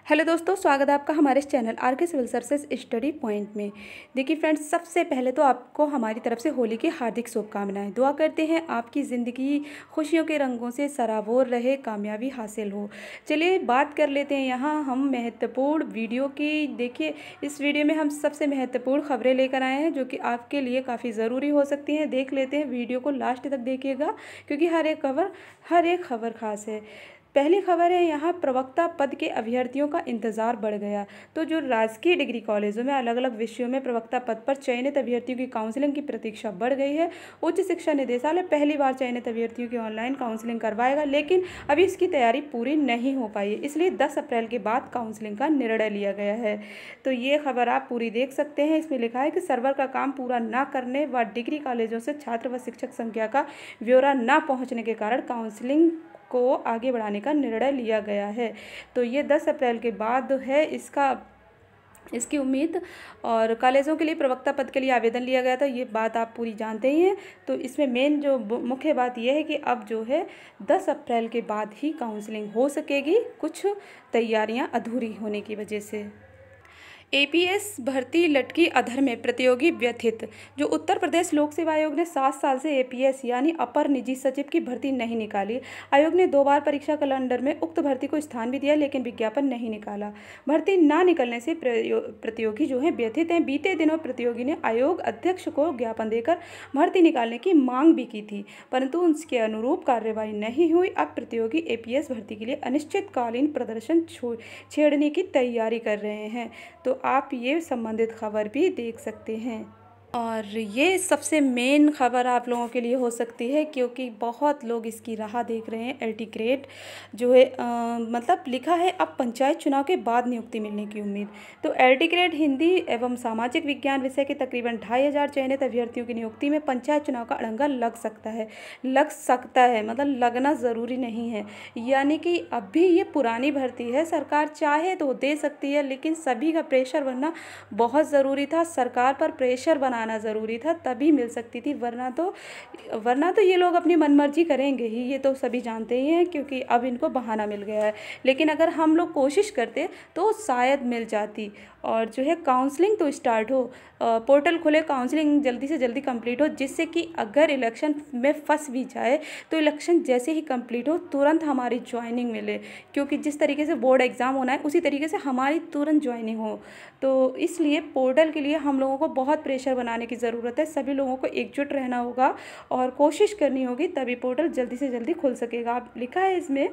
Hello दोस्तों, स्वागत है आपका हमारे इस चैनल आर के सिविल सर्विसेज स्टडी पॉइंट में। देखिए फ्रेंड्स, सबसे पहले तो आपको हमारी तरफ से होली की हार्दिक शुभकामनाएं। दुआ करते हैं आपकी ज़िंदगी खुशियों के रंगों से सराबोर रहे, कामयाबी हासिल हो। चलिए बात कर लेते हैं यहाँ हम महत्वपूर्ण वीडियो की। देखिए इस वीडियो में हम सबसे महत्वपूर्ण खबरें लेकर आए हैं जो कि आपके लिए काफ़ी ज़रूरी हो सकती हैं। देख लेते हैं, वीडियो को लास्ट तक देखिएगा क्योंकि हर एक खबर खास है। पहली खबर है यहाँ, प्रवक्ता पद के अभ्यर्थियों का इंतजार बढ़ गया। तो जो राजकीय डिग्री कॉलेजों में अलग अलग विषयों में प्रवक्ता पद पर चयनित अभ्यर्थियों की काउंसलिंग की प्रतीक्षा बढ़ गई है। उच्च शिक्षा निदेशालय पहली बार चयनित अभ्यर्थियों की ऑनलाइन काउंसलिंग करवाएगा, लेकिन अभी इसकी तैयारी पूरी नहीं हो पाई है, इसलिए 10 अप्रैल के बाद काउंसलिंग का निर्णय लिया गया है। तो ये खबर आप पूरी देख सकते हैं। इसमें लिखा है कि सर्वर का काम पूरा न करने व डिग्री कॉलेजों से छात्र व शिक्षक संख्या का ब्यौरा न पहुँचने के कारण काउंसलिंग को आगे बढ़ाने का निर्णय लिया गया है। तो ये 10 अप्रैल के बाद है इसकी उम्मीद। और कॉलेजों के लिए प्रवक्ता पद के लिए आवेदन लिया गया था, ये बात आप पूरी जानते ही हैं। तो इसमें मेन जो मुख्य बात यह है कि अब जो है 10 अप्रैल के बाद ही काउंसलिंग हो सकेगी, कुछ तैयारियां अधूरी होने की वजह से। एपीएस भर्ती लटकी अधर में, प्रतियोगी व्यथित। जो उत्तर प्रदेश लोक सेवा आयोग ने 7 साल से एपीएस यानी अपर निजी सचिव की भर्ती नहीं निकाली। आयोग ने 2 बार परीक्षा कैलेंडर में उक्त भर्ती को स्थान भी दिया, लेकिन विज्ञापन नहीं निकाला। भर्ती ना निकलने से प्रतियोगी जो हैं व्यथित हैं। बीते दिनों प्रतियोगी ने आयोग अध्यक्ष को ज्ञापन देकर भर्ती निकालने की मांग भी की थी, परंतु उसके अनुरूप कार्रवाई नहीं हुई। अब प्रतियोगी एपीएस भर्ती के लिए अनिश्चितकालीन प्रदर्शन छेड़ने की तैयारी कर रहे हैं। तो आप ये संबंधित खबर भी देख सकते हैं। और ये सबसे मेन खबर आप लोगों के लिए हो सकती है क्योंकि बहुत लोग इसकी राह देख रहे हैं। एलटी ग्रेड जो है मतलब लिखा है अब पंचायत चुनाव के बाद नियुक्ति मिलने की उम्मीद। तो एलटी ग्रेड हिंदी एवं सामाजिक विज्ञान विषय के तकरीबन 2500 चयनित अभ्यर्थियों की नियुक्ति में पंचायत चुनाव का अड़ंगा लग सकता है, मतलब लगना ज़रूरी नहीं है। यानी कि अभी ये पुरानी भर्ती है, सरकार चाहे तो दे सकती है, लेकिन सभी का प्रेशर बनना बहुत ज़रूरी था। सरकार पर प्रेशर बनाना ज़रूरी था, तभी मिल सकती थी, वरना तो ये लोग अपनी मनमर्जी करेंगे ही, ये तो सभी जानते ही हैं क्योंकि अब इनको बहाना मिल गया है। लेकिन अगर हम लोग कोशिश करते तो शायद मिल जाती। और जो है काउंसलिंग तो स्टार्ट हो, पोर्टल खुले, काउंसलिंग जल्दी से जल्दी कंप्लीट हो, जिससे कि अगर इलेक्शन में फंस भी जाए तो इलेक्शन जैसे ही कंप्लीट हो तुरंत हमारी ज्वाइनिंग मिले, क्योंकि जिस तरीके से बोर्ड एग्ज़ाम होना है उसी तरीके से हमारी तुरंत ज्वाइनिंग हो। तो इसलिए पोर्टल के लिए हम लोगों को बहुत प्रेशर बनाने की ज़रूरत है। सभी लोगों को एकजुट रहना होगा और कोशिश करनी होगी, तभी पोर्टल जल्दी से जल्दी खुल सकेगा। अब लिखा है इसमें,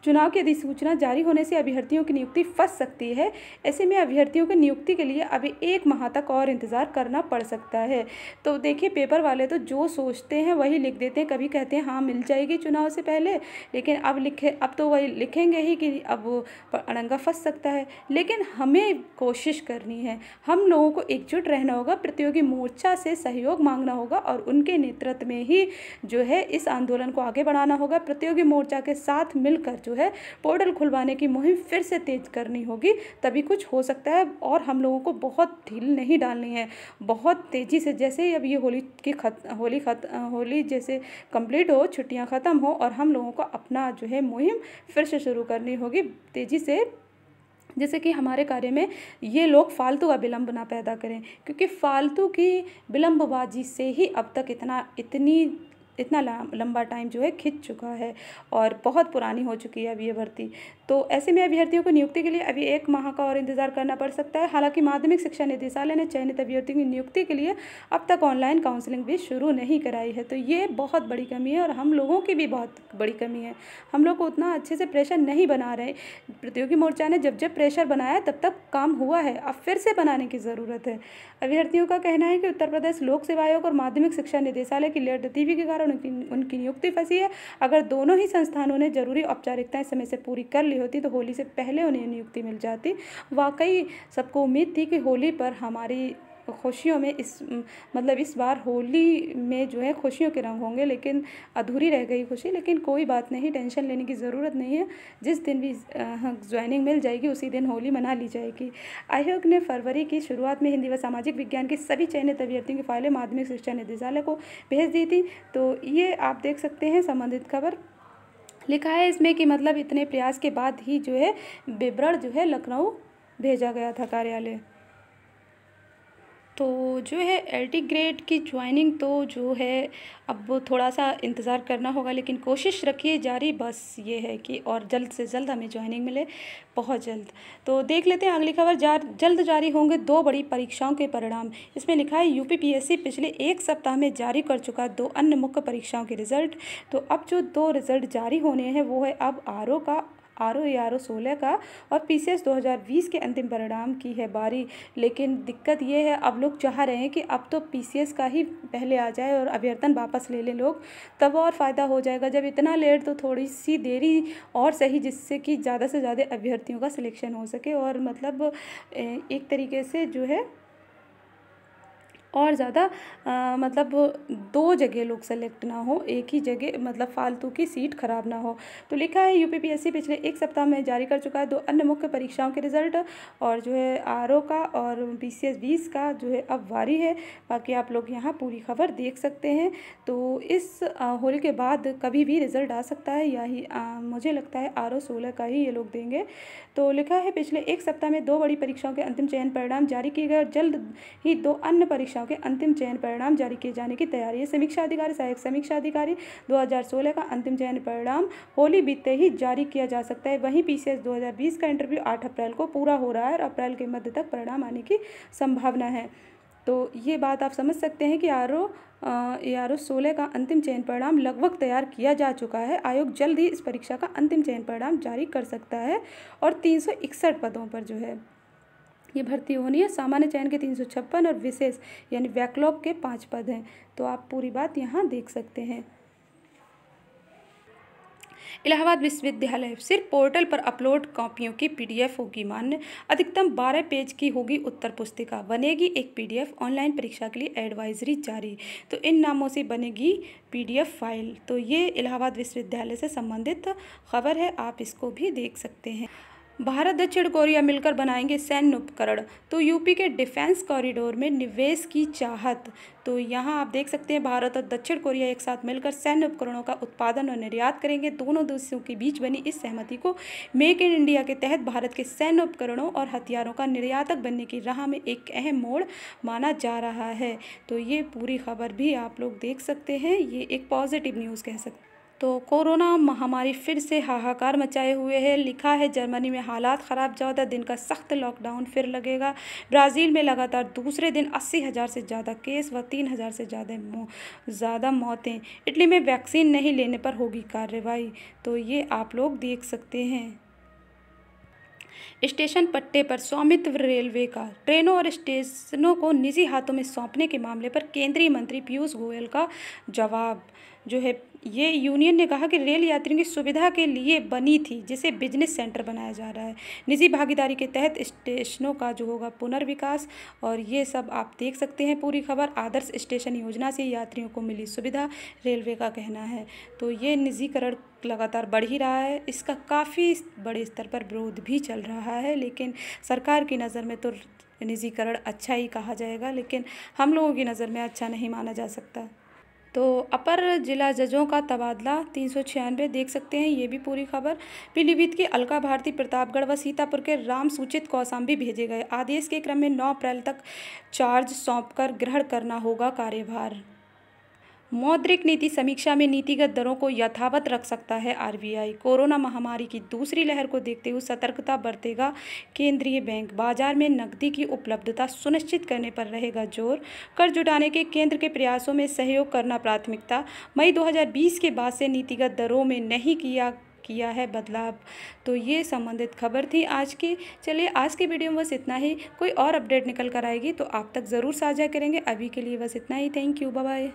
चुनाव की अधिसूचना जारी होने से अभ्यर्थियों की नियुक्ति फंस सकती है। ऐसे में अभ्यर्थियों की नियुक्ति के लिए अभी 1 माह तक और इंतज़ार करना पड़ सकता है। तो देखिए, पेपर वाले तो जो सोचते हैं वही लिख देते हैं। कभी कहते हैं हाँ मिल जाएगी चुनाव से पहले, लेकिन अब तो वही लिखेंगे ही कि अब अड़ंगा फंस सकता है। लेकिन हमें कोशिश करनी है, हम लोगों को एकजुट रहना होगा, प्रतियोगी मोर्चा से सहयोग मांगना होगा और उनके नेतृत्व में ही जो है इस आंदोलन को आगे बढ़ाना होगा। प्रतियोगी मोर्चा के साथ मिलकर जो है पोर्टल खुलवाने की मुहिम फिर से तेज करनी होगी, तभी कुछ हो सकता है। और हम लोगों को बहुत ढील नहीं डालनी है, बहुत तेज़ी से, जैसे ही अब ये होली जैसे कंप्लीट हो, छुट्टियां ख़त्म हो और हम लोगों को अपना जो है मुहिम फिर से शुरू करनी होगी तेज़ी से, जैसे कि हमारे कार्य में ये लोग फालतू का विलम्ब ना पैदा करें, क्योंकि फालतू की विलम्बबाजी से ही अब तक इतना लंबा टाइम जो है खिंच चुका है और बहुत पुरानी हो चुकी है अब ये भर्ती। तो ऐसे में अभ्यर्थियों को नियुक्ति के लिए अभी 1 माह का और इंतजार करना पड़ सकता है। हालांकि माध्यमिक शिक्षा निदेशालय ने चयनित अभ्यर्थियों की नियुक्ति के लिए अब तक ऑनलाइन काउंसलिंग भी शुरू नहीं कराई है। तो ये बहुत बड़ी कमी है और हम लोगों की भी बहुत बड़ी कमी है। हम लोग को उतना अच्छे से प्रेशर नहीं बना रहे। प्रतियोगी मोर्चा ने जब प्रेशर बनाया तब तक काम हुआ है, अब फिर से बनाने की ज़रूरत है। अभ्यर्थियों का कहना है कि उत्तर प्रदेश लोक सेवा आयोग और माध्यमिक शिक्षा निदेशालय की लेट गतिविधि के कारण उनकी नियुक्ति फंसी है। अगर दोनों ही संस्थानों ने जरूरी औपचारिकताएं समय से पूरी कर ली होती तो होली से पहले उन्हें नियुक्ति मिल जाती। वाकई सबको उम्मीद थी कि होली पर हमारी खुशियों में इस बार होली में जो है खुशियों के रंग होंगे, लेकिन अधूरी रह गई खुशी। लेकिन कोई बात नहीं, टेंशन लेने की ज़रूरत नहीं है। जिस दिन भी ज्वाइनिंग मिल जाएगी उसी दिन होली मना ली जाएगी। आयोग ने फरवरी की शुरुआत में हिंदी व सामाजिक विज्ञान की सभी चयनित अभ्यर्थियों की फाइलें माध्यमिक शिक्षा निदेशालय को भेज दी थी। तो ये आप देख सकते हैं संबंधित खबर। लिखा है इसमें कि मतलब इतने प्रयास के बाद ही जो है विवरण जो है लखनऊ भेजा गया था कार्यालय। तो जो है एलटी ग्रेड की ज्वाइनिंग तो जो है अब वो थोड़ा सा इंतज़ार करना होगा, लेकिन कोशिश रखिए जारी, बस ये है कि और जल्द से जल्द हमें ज्वाइनिंग मिले, बहुत जल्द। तो देख लेते हैं अगली खबर। जल्द जारी होंगे 2 बड़ी परीक्षाओं के परिणाम। इसमें लिखा है यूपीपीएससी पिछले 1 सप्ताह में जारी कर चुका 2 अन्य मुख्य परीक्षाओं के रिजल्ट। तो अब जो 2 रिजल्ट जारी होने हैं वो है अब आरओ 16 का और पीसीएस 2020 के अंतिम परिणाम की है बारी। लेकिन दिक्कत ये है, अब लोग चाह रहे हैं कि अब तो पीसीएस का ही पहले आ जाए और अभ्यर्थन वापस ले लें लोग, तब और फ़ायदा हो जाएगा। जब इतना लेट तो थोड़ी सी देरी और सही, जिससे कि ज़्यादा से ज़्यादा अभ्यर्थियों का सिलेक्शन हो सके और मतलब एक तरीके से जो है और ज़्यादा मतलब 2 जगह लोग सेलेक्ट ना हो, एक ही जगह, मतलब फालतू की सीट खराब ना हो। तो लिखा है यूपीपीएससी पिछले 1 सप्ताह में जारी कर चुका है 2 अन्य मुख्य परीक्षाओं के रिजल्ट और जो है आरओ का और पीसीएस 20 का जो है अब वारी है। बाकी आप लोग यहाँ पूरी खबर देख सकते हैं। तो इस होली के बाद कभी भी रिजल्ट आ सकता है, या ही मुझे लगता है आरओ 16 का ही ये लोग देंगे। तो लिखा है पिछले 1 सप्ताह में 2 बड़ी परीक्षाओं के अंतिम चयन परिणाम जारी किए गए और जल्द ही 2 अन्य परीक्षाओं के अंतिम चयन परिणाम जारी किए जाने की तैयारी है। समीक्षा अधिकारी, सहायक समीक्षा अधिकारी 2016 का अंतिम चयन परिणाम होली बीतते ही जारी किया जा सकता है। वहीं पीसीएस 2020 का इंटरव्यू 8 अप्रैल को पूरा हो रहा है और अप्रैल के मध्य तक परिणाम आने की संभावना है। तो ये बात आप समझ सकते हैं कि आरओ 16 का अंतिम चयन परिणाम लगभग तैयार किया जा चुका है। आयोग जल्द ही इस परीक्षा का अंतिम चयन परिणाम जारी कर सकता है और 361 पदों पर जो है ये भर्ती होनी है। सामान्य चयन के 356 और विशेष यानी बैकलॉग के 5 पद हैं। तो आप पूरी बात यहाँ देख सकते हैं। इलाहाबाद विश्वविद्यालय सिर्फ पोर्टल पर अपलोड कॉपियों की पीडीएफ होगी मान्य। अधिकतम 12 पेज की होगी उत्तर पुस्तिका, बनेगी एक पीडीएफ। ऑनलाइन परीक्षा के लिए एडवाइजरी जारी। तो इन नामों से बनेगी पीडीएफ फाइल। तो ये इलाहाबाद विश्वविद्यालय से संबंधित खबर है, आप इसको भी देख सकते हैं। भारत दक्षिण कोरिया मिलकर बनाएंगे सैन्य उपकरण। तो यूपी के डिफेंस कॉरिडोर में निवेश की चाहत। तो यहाँ आप देख सकते हैं भारत और दक्षिण कोरिया एक साथ मिलकर सैन्य उपकरणों का उत्पादन और निर्यात करेंगे। दोनों देशों के बीच बनी इस सहमति को मेक इन इंडिया के तहत भारत के सैन्य उपकरणों और हथियारों का निर्यातक बनने की राह में एक अहम मोड़ माना जा रहा है। तो ये पूरी खबर भी आप लोग देख सकते हैं, ये एक पॉजिटिव न्यूज़ कह सकते हैं। तो कोरोना महामारी फिर से हाहाकार मचाए हुए है। लिखा है जर्मनी में हालात ख़राब, 14 दिन का सख्त लॉकडाउन फिर लगेगा। ब्राज़ील में लगातार दूसरे दिन 80,000 से ज़्यादा केस व 3,000 से ज़्यादा मौतें। इटली में वैक्सीन नहीं लेने पर होगी कार्रवाई। तो ये आप लोग देख सकते हैं। स्टेशन पट्टे पर स्वामित्व रेलवे का, ट्रेनों और स्टेशनों को निजी हाथों में सौंपने के मामले पर केंद्रीय मंत्री पीयूष गोयल का जवाब जो है, ये यूनियन ने कहा कि रेल यात्रियों की सुविधा के लिए बनी थी, जिसे बिजनेस सेंटर बनाया जा रहा है। निजी भागीदारी के तहत स्टेशनों का जो होगा पुनर्विकास, और ये सब आप देख सकते हैं पूरी खबर। आदर्श स्टेशन योजना से यात्रियों को मिली सुविधा, रेलवे का कहना है। तो ये निजीकरण लगातार बढ़ ही रहा है, इसका काफ़ी बड़े स्तर पर विरोध भी चल रहा है, लेकिन सरकार की नज़र में तो निजीकरण अच्छा ही कहा जाएगा, लेकिन हम लोगों की नज़र में अच्छा नहीं माना जा सकता। तो अपर जिला जजों का तबादला 396 देख सकते हैं, ये भी पूरी खबर। पीलीभीत की अलका भारती, प्रतापगढ़ व सीतापुर के राम सूचित कौशाम्बी भेजे गए। आदेश के क्रम में 9 अप्रैल तक चार्ज सौंपकर ग्रहण करना होगा कार्यभार। मौद्रिक नीति समीक्षा में नीतिगत दरों को यथावत रख सकता है आरबीआई। कोरोना महामारी की दूसरी लहर को देखते हुए सतर्कता बरतेगा केंद्रीय बैंक। बाजार में नकदी की उपलब्धता सुनिश्चित करने पर रहेगा जोर। कर्ज जुटाने के केंद्र के प्रयासों में सहयोग करना प्राथमिकता। मई 2020 के बाद से नीतिगत दरों में नहीं किया है बदलाव। तो ये संबंधित खबर थी आज की। चलिए आज के वीडियो में बस इतना ही। कोई और अपडेट निकल कर आएगी तो आप तक ज़रूर साझा करेंगे। अभी के लिए बस इतना ही। Thank you, bye bye.